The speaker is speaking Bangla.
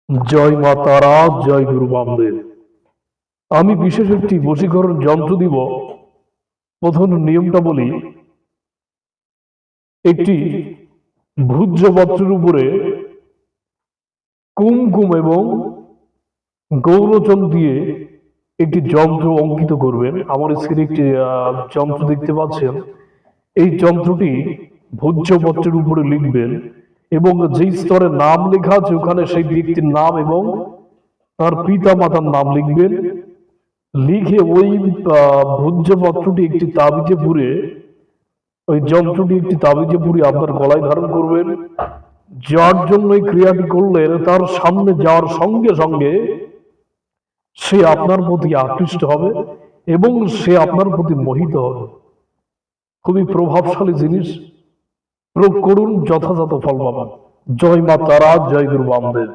জয় মা তারা, জয় গুরু বামদেব। আমি বিশেষ একটি বশীকরণ যন্ত্র দিব। প্রথম নিয়মটা বলি। একটি ভূজ্যপত্রের উপরে কুমকুম এবং গৌরচন দিয়ে একটি যন্ত্র অঙ্কিত করবেন। আমার স্ক্রিনে একটি যন্ত্র দেখতে পাচ্ছেন। এই যন্ত্রটি ভূজ্যপত্রের উপরে লিখবেন এবং যেই স্তরে নাম লেখা আছে ওখানে সেই ব্যক্তির নাম এবং তার পিতা মাতার নাম লিখবেন। লিখে ওই ভূজ্যপত্রটি একটি তাবিজে পুরে, ওই যন্ত্রটি একটি তাবিজে পুরে আপনার গলায় ধারণ করবেন। যার জন্য এই ক্রিয়াটি করলেন তার সামনে যাওয়ার সঙ্গে সঙ্গে সে আপনার প্রতি আকৃষ্ট হবে এবং সে আপনার প্রতি মোহিত হবে। খুবই প্রভাবশালী জিনিস, প্রয়োগ করুন, যথাযথ ফল পাবেন। জয় মা তারা, জয় গুরু বামদেব।